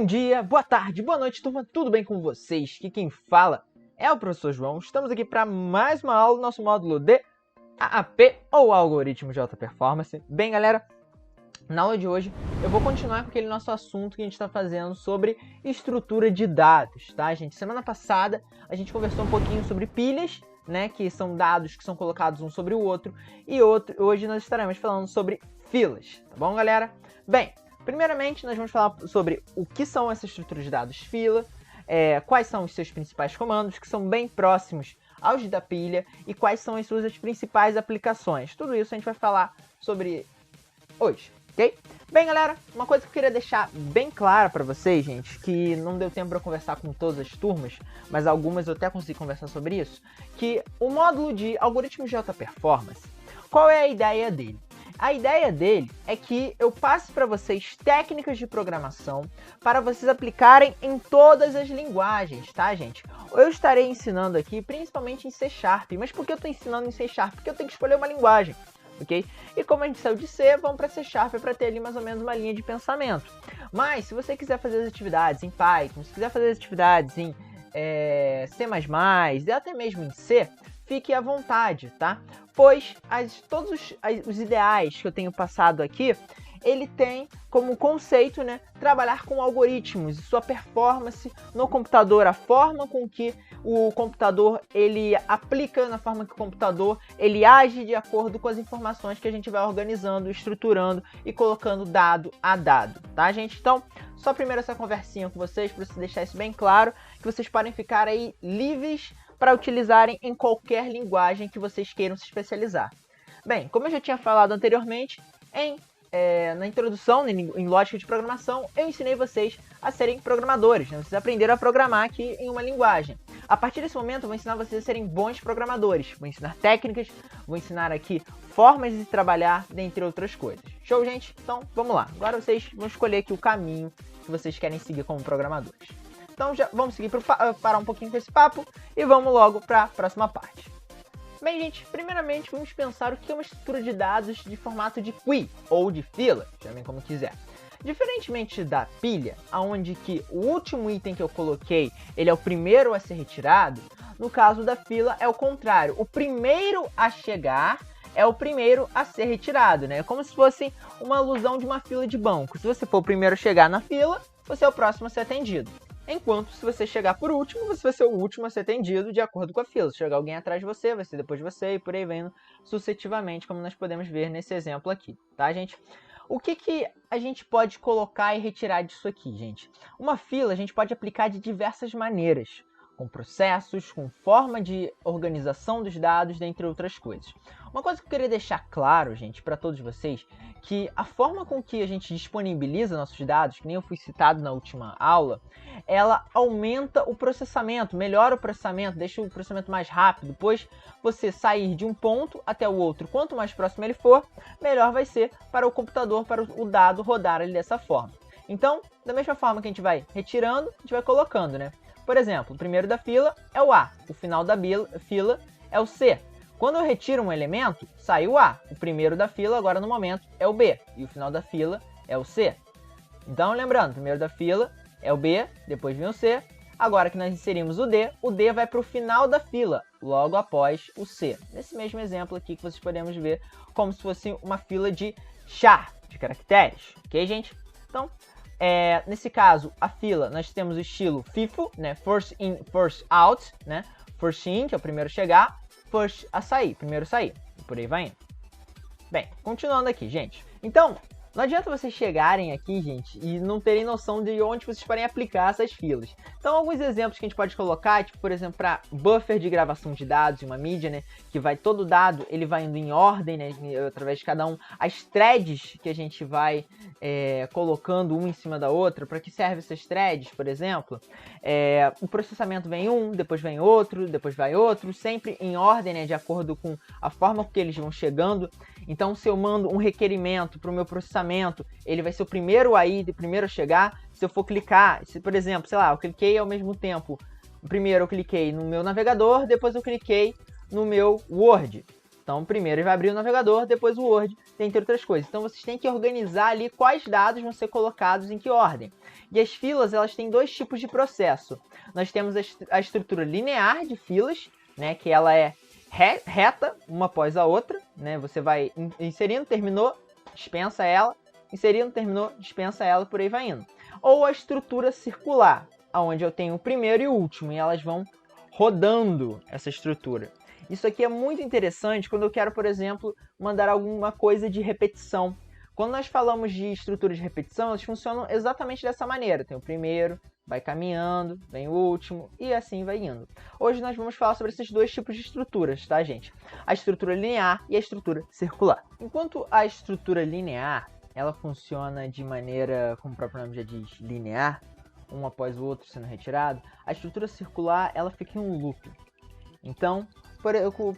Bom dia, boa tarde, boa noite, turma, tudo bem com vocês? Aqui quem fala é o professor João. Estamos aqui para mais uma aula do nosso módulo de AAP, ou Algoritmo de Alta Performance. Bem, galera, na aula de hoje eu vou continuar com aquele nosso assunto que a gente está fazendo sobre estrutura de dados, tá, gente? Semana passada a gente conversou um pouquinho sobre pilhas, né, que são dados que são colocados um sobre o outro, e hoje nós estaremos falando sobre filas, tá bom, galera? Bem, primeiramente nós vamos falar sobre o que são essas estruturas de dados fila, quais são os seus principais comandos, que são bem próximos aos da pilha, e quais são as suas principais aplicações. Tudo isso a gente vai falar sobre hoje, ok? Bem, galera, uma coisa que eu queria deixar bem clara para vocês, gente, que não deu tempo para conversar com todas as turmas, mas algumas eu até consegui conversar sobre isso, que o módulo de algoritmos de alta performance, qual é a ideia dele? A ideia dele é que eu passe para vocês técnicas de programação para vocês aplicarem em todas as linguagens, tá, gente? Eu estarei ensinando aqui principalmente em C#, mas por que eu estou ensinando em C#? Porque eu tenho que escolher uma linguagem, ok? E como a gente saiu de C, vamos para C# para ter ali mais ou menos uma linha de pensamento. Mas se você quiser fazer as atividades em Python, se quiser fazer as atividades em C++, e até mesmo em C, fique à vontade, tá? Pois todos os ideais que eu tenho passado aqui, ele tem como conceito, né, trabalhar com algoritmos e sua performance no computador, a forma com que o computador ele aplica, na forma que o computador ele age de acordo com as informações que a gente vai organizando, estruturando e colocando dado a dado, tá, gente? Então, só primeiro essa conversinha com vocês, para deixar isso bem claro, que vocês podem ficar aí livres para utilizarem em qualquer linguagem que vocês queiram se especializar. Bem, como eu já tinha falado anteriormente, na introdução em lógica de programação, eu ensinei vocês a serem programadores, né? Vocês aprenderam a programar aqui em uma linguagem. A partir desse momento, eu vou ensinar vocês a serem bons programadores. Vou ensinar técnicas, vou ensinar aqui formas de trabalhar, dentre outras coisas. Show, gente? Então, vamos lá. Agora vocês vão escolher aqui o caminho que vocês querem seguir como programadores. Então já vamos seguir parar um pouquinho com esse papo e vamos logo para a próxima parte. Bem, gente, primeiramente vamos pensar o que é uma estrutura de dados de formato de queue ou de fila, chamem como quiser. Diferentemente da pilha, onde que o último item que eu coloquei ele é o primeiro a ser retirado, no caso da fila é o contrário. O primeiro a chegar é o primeiro a ser retirado, né? É como se fosse uma alusão de uma fila de banco. Se você for o primeiro a chegar na fila, você é o próximo a ser atendido. Enquanto, se você chegar por último, você vai ser o último a ser atendido de acordo com a fila. Se chegar alguém atrás de você, vai ser depois de você e por aí vendo sucessivamente, como nós podemos ver nesse exemplo aqui, tá, gente? O que a gente pode colocar e retirar disso aqui, gente? Uma fila a gente pode aplicar de diversas maneiras, com processos, com forma de organização dos dados, dentre outras coisas. Uma coisa que eu queria deixar claro, gente, para todos vocês, que a forma com que a gente disponibiliza nossos dados, que nem eu fui citado na última aula, ela aumenta o processamento, melhora o processamento, deixa o processamento mais rápido, pois você sair de um ponto até o outro, quanto mais próximo ele for, melhor vai ser para o computador, para o dado rodar ali dessa forma. Então, da mesma forma que a gente vai retirando, a gente vai colocando, né? Por exemplo, o primeiro da fila é o A, o final da fila é o C. Quando eu retiro um elemento, sai o A. O primeiro da fila, agora no momento, é o B. E o final da fila é o C. Então, lembrando, o primeiro da fila é o B, depois vem o C. Agora que nós inserimos o D vai para o final da fila, logo após o C. Nesse mesmo exemplo aqui que vocês podemos ver como se fosse uma fila de char, de caracteres. Ok, gente? Então, nesse caso, a fila, nós temos o estilo FIFO, né? First in, first out, né? First in, que é o primeiro a chegar, first a sair, primeiro a sair, e por aí vai indo. Bem, continuando aqui, gente. Então, não adianta vocês chegarem aqui, gente, e não terem noção de onde vocês podem aplicar essas filas. Então, alguns exemplos que a gente pode colocar, tipo, por exemplo, para buffer de gravação de dados, uma mídia, né, que vai todo dado, ele vai indo em ordem, né, através de cada um. As threads que a gente vai colocando uma em cima da outra, para que serve essas threads, por exemplo? O processamento vem um, depois vem outro, depois vai outro, sempre em ordem, né, de acordo com a forma que eles vão chegando. Então, se eu mando um requerimento para o meu processamento, ele vai ser o primeiro a ir, o primeiro a chegar. Se eu for clicar, se por exemplo, sei lá, eu cliquei ao mesmo tempo, primeiro eu cliquei no meu navegador, depois eu cliquei no meu Word. Então, primeiro ele vai abrir o navegador, depois o Word, dentre outras coisas. Então, vocês têm que organizar ali quais dados vão ser colocados em que ordem. E as filas, elas têm dois tipos de processo. Nós temos a estrutura linear de filas, né, que ela é reta, uma após a outra, né? Você vai inserindo, terminou, dispensa ela, inserindo, terminou, dispensa ela, por aí vai indo. Ou a estrutura circular, onde eu tenho o primeiro e o último, e elas vão rodando essa estrutura. Isso aqui é muito interessante quando eu quero, por exemplo, mandar alguma coisa de repetição. Quando nós falamos de estrutura de repetição, elas funcionam exatamente dessa maneira. Tem o primeiro, vai caminhando, vem o último e assim vai indo. Hoje nós vamos falar sobre esses dois tipos de estruturas, tá, gente? A estrutura linear e a estrutura circular. Enquanto a estrutura linear, ela funciona de maneira, como o próprio nome já diz, linear, um após o outro sendo retirado, a estrutura circular, ela fica em um loop. Então,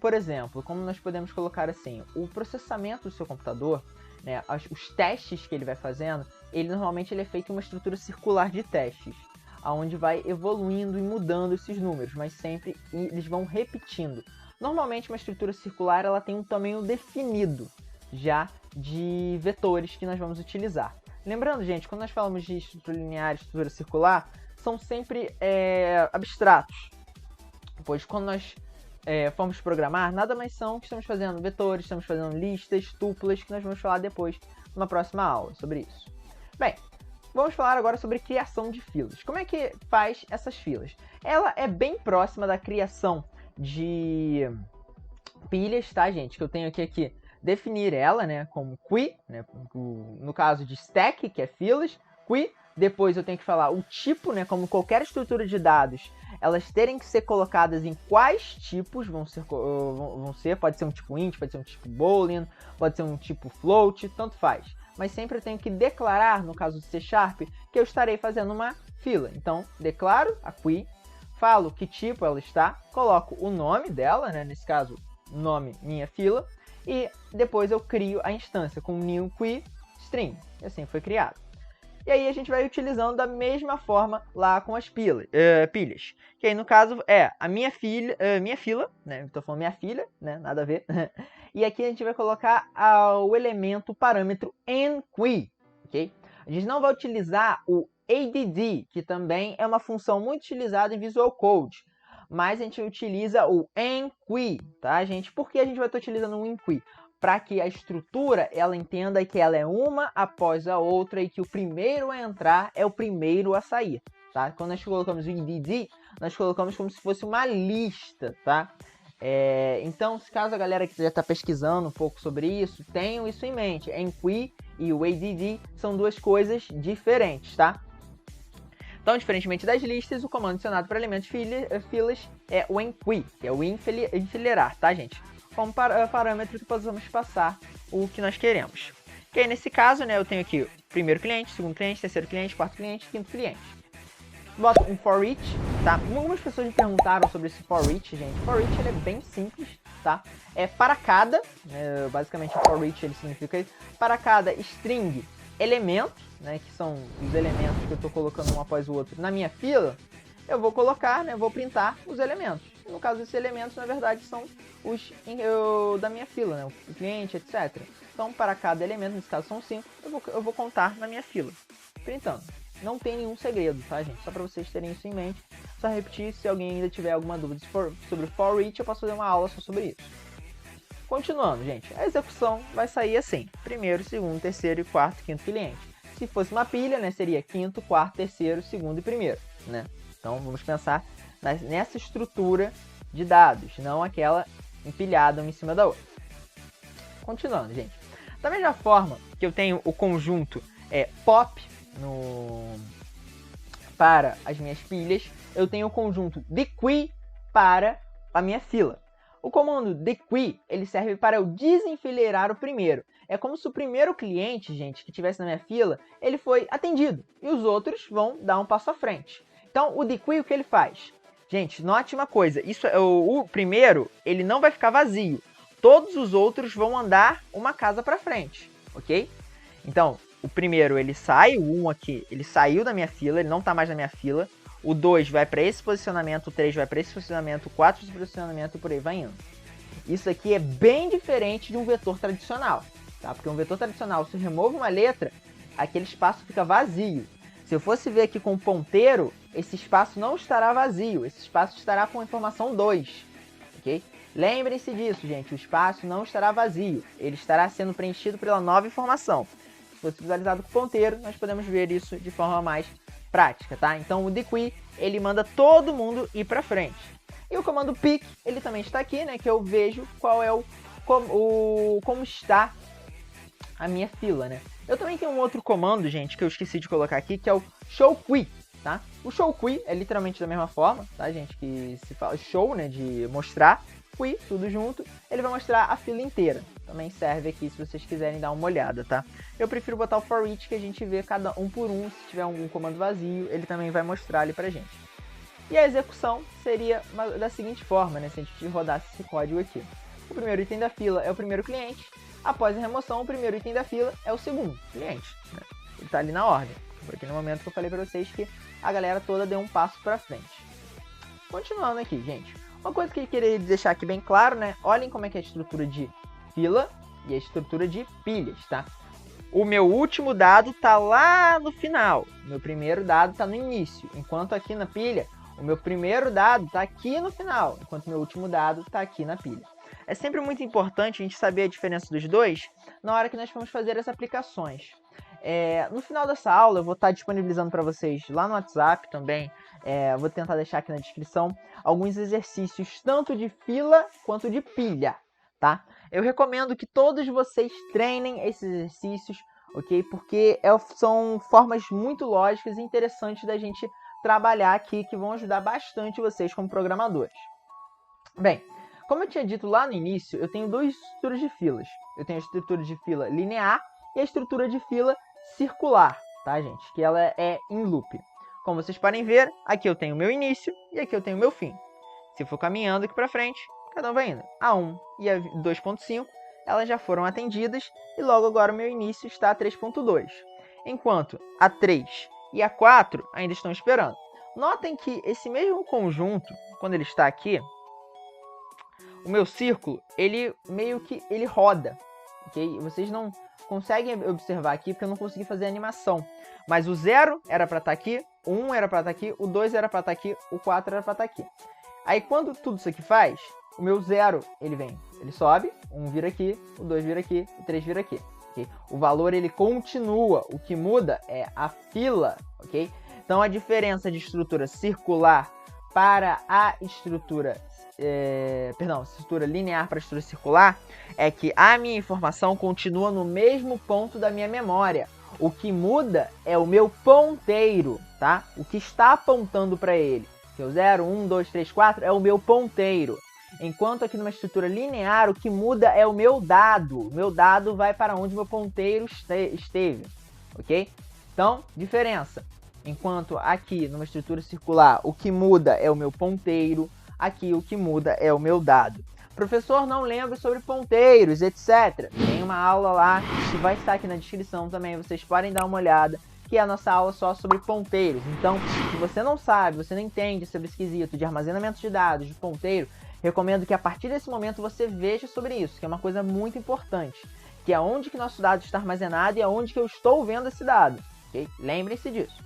por exemplo, como nós podemos colocar assim, o processamento do seu computador, né, os testes que ele vai fazendo, normalmente ele é feito em uma estrutura circular de testes, onde vai evoluindo e mudando esses números, mas sempre eles vão repetindo. Normalmente uma estrutura circular ela tem um tamanho definido já de vetores que nós vamos utilizar. Lembrando, gente, quando nós falamos de estrutura linear e estrutura circular, são sempre abstratos, pois quando nós formos programar, nada mais são que estamos fazendo vetores, estamos fazendo listas, tuplas, que nós vamos falar depois numa próxima aula sobre isso. Bem, vamos falar agora sobre criação de filas. Como é que faz essas filas? Ela é bem próxima da criação de pilhas, tá, gente? Que eu tenho aqui definir ela, né, como queue, né, no caso de stack, que é filas, queue. Depois eu tenho que falar o tipo, né, como qualquer estrutura de dados, elas terem que ser colocadas em quais tipos vão ser, pode ser um tipo int, pode ser um tipo boolean, pode ser um tipo float, tanto faz. Mas sempre eu tenho que declarar, no caso do C#, que eu estarei fazendo uma fila. Então, declaro a queue, falo que tipo ela está, coloco o nome dela, né, nesse caso, nome minha fila, e depois eu crio a instância com new queue string, e assim foi criado. E aí a gente vai utilizando da mesma forma lá com as pilhas. Que aí no caso é a minha fila, né? Estou falando minha filha, né? Nada a ver. E aqui a gente vai colocar o elemento parâmetro enqueue, ok? A gente não vai utilizar o add, que também é uma função muito utilizada em Visual Code. Mas a gente utiliza o enqueue, tá, gente? Por que a gente vai estar utilizando o enqueue? Para que a estrutura ela entenda que ela é uma após a outra e que o primeiro a entrar é o primeiro a sair, tá? Quando nós colocamos o IDD, nós colocamos como se fosse uma lista, tá? Então, caso a galera quiser estar pesquisando um pouco sobre isso, tenham isso em mente. Enqueue e o ADD são duas coisas diferentes, tá? Então, diferentemente das listas, o comando adicionado para elementos filas é o enqueue, que é o enfileirar, tá, gente? Como parâmetro que possamos passar o que nós queremos. Que aí, nesse caso, né, eu tenho aqui o primeiro cliente, segundo cliente, terceiro cliente, quarto cliente, quinto cliente. Boto um for each, tá? Algumas pessoas me perguntaram sobre esse for each, gente. For each ele é bem simples, tá? É para cada, basicamente for each ele significa isso, para cada string elemento, né, que são os elementos que eu estou colocando um após o outro na minha fila, eu vou colocar, né, vou printar os elementos. No caso, esses elementos, na verdade, são os da minha fila, né, o cliente, etc. Então, para cada elemento, nesse caso são 5, eu vou contar na minha fila, printando. Não tem nenhum segredo, tá, gente? Só para vocês terem isso em mente. Só repetir, se alguém ainda tiver alguma dúvida sobre for each, eu posso fazer uma aula só sobre isso. Continuando, gente, a execução vai sair assim: primeiro, segundo, terceiro e quarto, quinto cliente. Se fosse uma pilha, né, seria quinto, quarto, terceiro, segundo e primeiro, né? Então, vamos pensar nessa estrutura de dados, não aquela empilhada uma em cima da outra. Continuando, gente. Da mesma forma que eu tenho o conjunto pop para as minhas pilhas, eu tenho o conjunto dequeue para a minha fila. O comando dequeue, ele serve para eu desenfileirar o primeiro. É como se o primeiro cliente, gente, que estivesse na minha fila, ele foi atendido. E os outros vão dar um passo à frente. Então, o dequeue, o que ele faz? Gente, note uma coisa. Isso o primeiro, ele não vai ficar vazio. Todos os outros vão andar uma casa para frente, ok? Então, o primeiro, ele sai. O 1 aqui, ele saiu da minha fila. Ele não está mais na minha fila. O 2 vai para esse posicionamento, o 3 vai para esse posicionamento, o 4 para esse posicionamento e por aí vai indo. isso aqui é bem diferente de um vetor tradicional, tá? Porque um vetor tradicional, se eu removo uma letra, aquele espaço fica vazio. Se eu fosse ver aqui com o ponteiro, esse espaço não estará vazio, esse espaço estará com a informação 2, ok? Lembrem-se disso, gente, o espaço não estará vazio, ele estará sendo preenchido pela nova informação. Se fosse visualizado com o ponteiro, nós podemos ver isso de forma mais prática, tá? Então o dequee, ele manda todo mundo ir para frente. E o comando pick, ele também está aqui, né, que eu vejo qual é como está a minha fila, né? Eu também tenho um outro comando, gente, que eu esqueci de colocar aqui, que é o show queue, tá? O show queue é literalmente da mesma forma, tá, gente? Que se fala show, né, de mostrar, queue, tudo junto, ele vai mostrar a fila inteira. Também serve aqui se vocês quiserem dar uma olhada, tá? Eu prefiro botar o for each, que a gente vê cada um por um. Se tiver algum comando vazio, ele também vai mostrar ali pra gente. E a execução seria da seguinte forma, né? Se a gente rodasse esse código aqui. O primeiro item da fila é o primeiro cliente. Após a remoção, o primeiro item da fila é o segundo cliente, né? Ele tá ali na ordem. Porque no momento que eu falei pra vocês que a galera toda deu um passo pra frente. Continuando aqui, gente. Uma coisa que eu queria deixar aqui bem claro, né? Olhem como é que é a estrutura de fila e a estrutura de pilhas, tá? O meu último dado tá lá no final. O meu primeiro dado tá no início. Enquanto aqui na pilha, o meu primeiro dado tá aqui no final. Enquanto o meu último dado tá aqui na pilha. É sempre muito importante a gente saber a diferença dos dois na hora que nós vamos fazer as aplicações. No final dessa aula eu vou estar disponibilizando para vocês lá no WhatsApp também. Vou tentar deixar aqui na descrição alguns exercícios tanto de fila quanto de pilha, tá? Eu recomendo que todos vocês treinem esses exercícios, ok? Porque são formas muito lógicas e interessantes da gente trabalhar aqui, que vão ajudar bastante vocês como programadores. Bem, como eu tinha dito lá no início, eu tenho duas estruturas de filas. Eu tenho a estrutura de fila linear e a estrutura de fila circular, tá, gente? Que ela é em loop. Como vocês podem ver, aqui eu tenho o meu início e aqui eu tenho o meu fim. Se eu for caminhando aqui para frente, cada um vai indo. A 1 e a 2.5, elas já foram atendidas e logo agora o meu início está a 3.2. Enquanto a 3 e a 4 ainda estão esperando. Notem que esse mesmo conjunto, quando ele está aqui, o meu círculo, ele meio que ele roda, ok? Vocês não conseguem observar aqui porque eu não consegui fazer a animação. Mas o 0 era para estar aqui, o 1 era para estar aqui, o 2 era para estar aqui, o 4 era para estar aqui. Aí quando tudo isso aqui faz, o meu 0, ele sobe, o 1 vira aqui, o 2 vira aqui, o 3 vira aqui. Okay? O valor ele continua, o que muda é a fila, ok? Então a diferença de estrutura circular para a estrutura estrutura linear para a estrutura circular é que a minha informação continua no mesmo ponto da minha memória. O que muda é o meu ponteiro, tá? O que está apontando para ele. Que é o 0, 1, 2, 3, 4 é o meu ponteiro. Enquanto aqui numa estrutura linear, o que muda é o meu dado. O meu dado vai para onde o meu ponteiro esteve, ok? Então, diferença. Enquanto aqui numa estrutura circular, o que muda é o meu ponteiro. Aqui o que muda é o meu dado. Professor, não lembra sobre ponteiros, etc. Tem uma aula lá que vai estar aqui na descrição também. Vocês podem dar uma olhada, que é a nossa aula só sobre ponteiros. Então, se você não sabe, você não entende sobre esse quesito de armazenamento de dados, de ponteiro, recomendo que a partir desse momento você veja sobre isso, que é uma coisa muito importante. Que é onde que nosso dado está armazenado e aonde que eu estou vendo esse dado. Okay? Lembrem-se disso.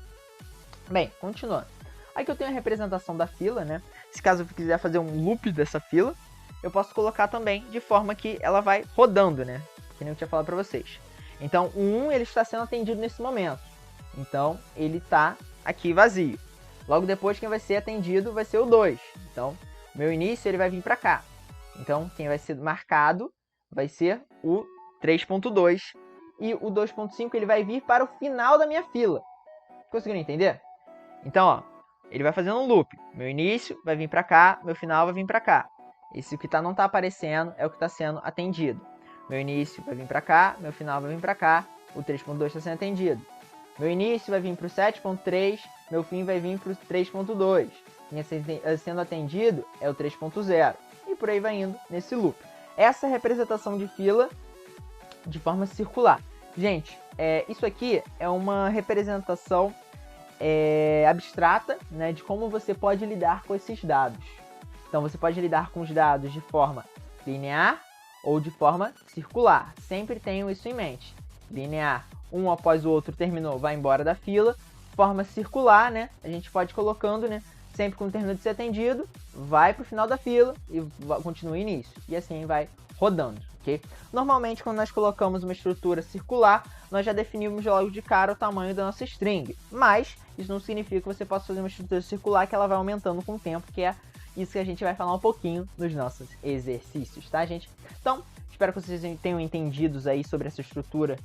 Bem, continuando. Aqui eu tenho a representação da fila, né? Se caso eu quiser fazer um loop dessa fila, eu posso colocar também de forma que ela vai rodando, né? Que nem eu tinha falado para vocês. Então, o 1 ele está sendo atendido nesse momento. Então, ele está aqui vazio. Logo depois, quem vai ser atendido vai ser o 2. Então, meu início ele vai vir para cá. Então, quem vai ser marcado vai ser o 3.2. E o 2.5 ele vai vir para o final da minha fila. Conseguiram entender? Então, ó, ele vai fazendo um loop. Meu início vai vir para cá, meu final vai vir para cá. Esse que não está aparecendo é o que está sendo atendido. Meu início vai vir para cá, meu final vai vir para cá. O 3.2 está sendo atendido. Meu início vai vir para o 7.3, meu fim vai vir para o 3.2. Quem sendo atendido é o 3.0. E por aí vai indo nesse loop. Essa é a representação de fila de forma circular. Gente, isso aqui é uma representação abstrata, né, de como você pode lidar com esses dados. Então você pode lidar com os dados de forma linear ou de forma circular. Sempre tenham isso em mente. Linear, um após o outro terminou, vai embora da fila. Forma circular, né? A gente pode ir colocando, né? Sempre quando terminou de ser atendido, vai para o final da fila e continua o início. E assim vai rodando, ok? Normalmente, quando nós colocamos uma estrutura circular, nós já definimos logo de cara o tamanho da nossa string. Mas isso não significa que você possa fazer uma estrutura circular que ela vai aumentando com o tempo, que é isso que a gente vai falar um pouquinho nos nossos exercícios, tá, gente? Então, espero que vocês tenham entendido aí sobre essa estrutura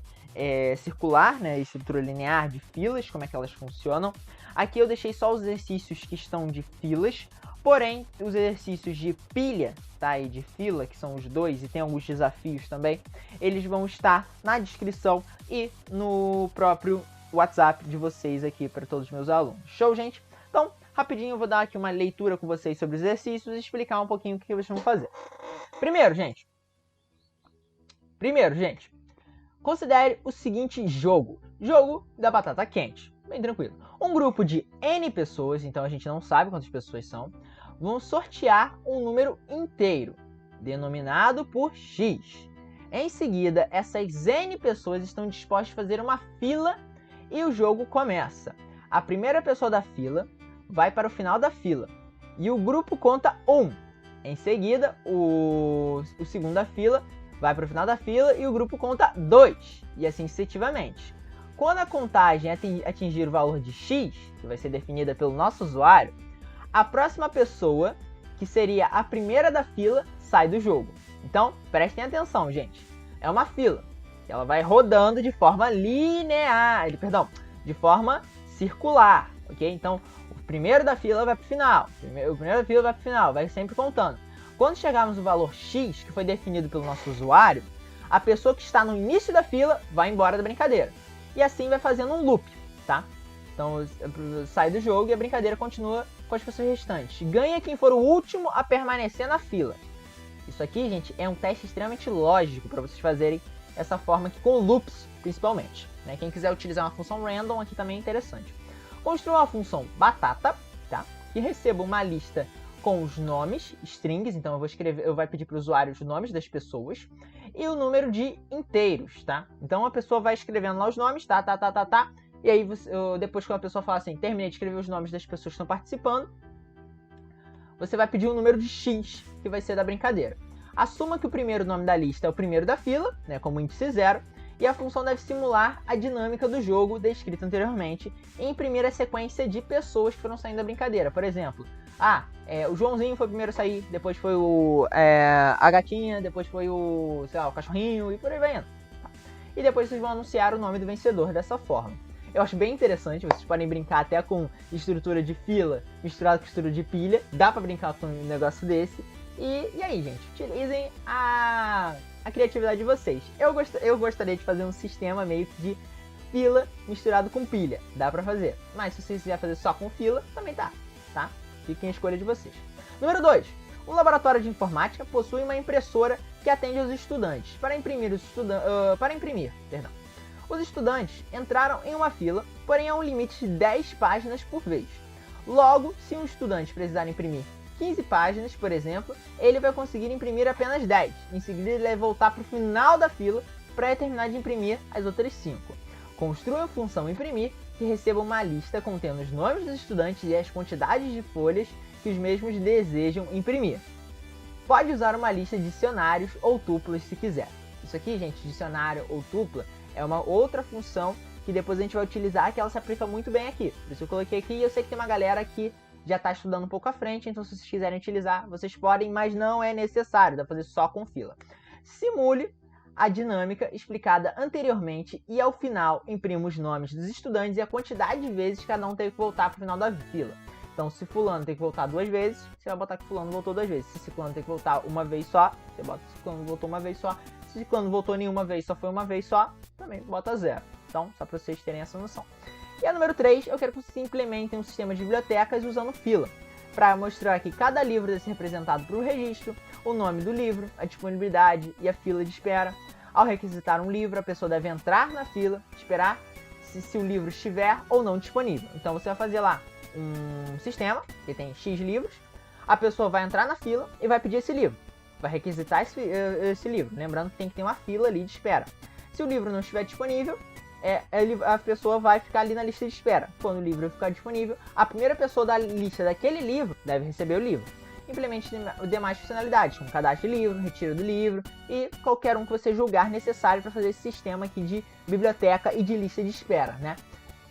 circular, né, estrutura linear de filas, como é que elas funcionam. Aqui eu deixei só os exercícios que estão de filas, porém os exercícios de pilha, tá, e de fila, que são os dois, e tem alguns desafios também, eles vão estar na descrição e no próprio WhatsApp de vocês aqui para todos os meus alunos. Show, gente? Então, rapidinho eu vou dar aqui uma leitura com vocês sobre os exercícios e explicar um pouquinho o que vocês vão fazer. Primeiro, gente, considere o seguinte jogo. Jogo da batata quente. Bem tranquilo. Um grupo de N pessoas, então a gente não sabe quantas pessoas são, vão sortear um número inteiro, denominado por X. Em seguida, essas N pessoas estão dispostas a fazer uma fila e o jogo começa. A primeira pessoa da fila vai para o final da fila e o grupo conta 1. Em seguida, o segundo da fila vai para o final da fila e o grupo conta 2, e assim sucessivamente. Quando a contagem atingir o valor de X, que vai ser definida pelo nosso usuário, a próxima pessoa, que seria a primeira da fila, sai do jogo. Então, prestem atenção, gente. É uma fila. Ela vai rodando de forma linear, de forma circular, ok? Então, o primeiro da fila vai para o final, o primeiro da fila vai para o final, vai sempre contando. Quando chegarmos no valor X, que foi definido pelo nosso usuário, a pessoa que está no início da fila vai embora da brincadeira. E assim vai fazendo um loop, tá? Então sai do jogo e a brincadeira continua com as pessoas restantes. Ganha quem for o último a permanecer na fila. Isso aqui, gente, é um teste extremamente lógico para vocês fazerem essa forma aqui com loops, principalmente, né? Quem quiser utilizar uma função random aqui também é interessante. Construa uma função batata, tá? Que receba uma lista com os nomes, strings, então eu vou pedir para o usuário os nomes das pessoas e o número de inteiros, tá? Então a pessoa vai escrevendo lá os nomes, tá, e aí depois que a pessoa fala assim, terminei de escrever os nomes das pessoas que estão participando, você vai pedir o número de X, que vai ser da brincadeira. Assuma que o primeiro nome da lista é o primeiro da fila, né, como índice 0, e a função deve simular a dinâmica do jogo descrita anteriormente e imprimir a sequência de pessoas que foram saindo da brincadeira. Por exemplo, o Joãozinho foi o primeiro a sair, depois foi a gatinha, depois foi o cachorrinho e por aí vai indo. E depois vocês vão anunciar o nome do vencedor dessa forma. Eu acho bem interessante, vocês podem brincar até com estrutura de fila misturado com estrutura de pilha, dá pra brincar com um negócio desse. E aí, gente, utilizem a criatividade de vocês. Eu gostaria de fazer um sistema meio que de fila misturado com pilha, dá pra fazer. Mas se vocês quiserem fazer só com fila, também dá, tá? Fiquem a escolha de vocês. Número 2. Um laboratório de informática possui uma impressora que atende os estudantes. Para imprimir, os estudantes entraram em uma fila, porém há um limite de 10 páginas por vez. Logo, se um estudante precisar imprimir 15 páginas, por exemplo, ele vai conseguir imprimir apenas 10. Em seguida, ele vai voltar para o final da fila para terminar de imprimir as outras 5. Construa a função imprimir que receba uma lista contendo os nomes dos estudantes e as quantidades de folhas que os mesmos desejam imprimir. Pode usar uma lista de dicionários ou tuplas se quiser. Isso aqui, gente, dicionário ou tupla, é uma outra função que depois a gente vai utilizar, que ela se aplica muito bem aqui. Por isso eu coloquei aqui e eu sei que tem uma galera que já está estudando um pouco à frente, então se vocês quiserem utilizar, vocês podem, mas não é necessário, dá para fazer só com fila. Simule a dinâmica explicada anteriormente e ao final imprima os nomes dos estudantes e a quantidade de vezes que cada um teve que voltar para o final da fila. Então, se fulano tem que voltar 2 vezes, você vai botar que fulano voltou 2 vezes. Se ciclano tem que voltar uma vez só, você bota que ciclano voltou uma vez só. Se ciclano voltou nenhuma vez, só foi uma vez só, também bota 0. Então, só para vocês terem essa noção. E a número 3, eu quero que vocês implementem um sistema de bibliotecas usando fila, para mostrar que cada livro deve ser representado por um registro, o nome do livro, a disponibilidade e a fila de espera. Ao requisitar um livro, a pessoa deve entrar na fila, esperar se o livro estiver ou não disponível. Então você vai fazer lá um sistema, que tem X livros, a pessoa vai entrar na fila e vai pedir esse livro. vai requisitar esse livro. Lembrando que tem que ter uma fila ali de espera. Se o livro não estiver disponível, a pessoa vai ficar ali na lista de espera. Quando o livro ficar disponível, a primeira pessoa da lista daquele livro deve receber o livro. Implemente demais funcionalidades, como cadastro de livro, retiro do livro e qualquer um que você julgar necessário para fazer esse sistema aqui de biblioteca e de lista de espera, né?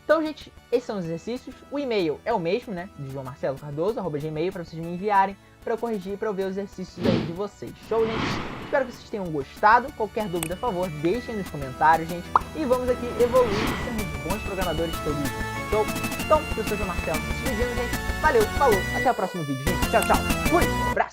Então, gente, esses são os exercícios. O e-mail é o mesmo, né? De joaomarcelocardoso@gmail, para vocês me enviarem, para eu corrigir, para eu ver os exercícios aí de vocês. Show, gente? Espero que vocês tenham gostado. Qualquer dúvida, por favor, deixem nos comentários, gente. E vamos aqui evoluir e sermos bons programadores todos juntos. Show? Então, eu sou o João Marcelo, se despedindo, gente. Valeu, falou, até o próximo vídeo, gente. Tchau, tchau. Fui, abraço.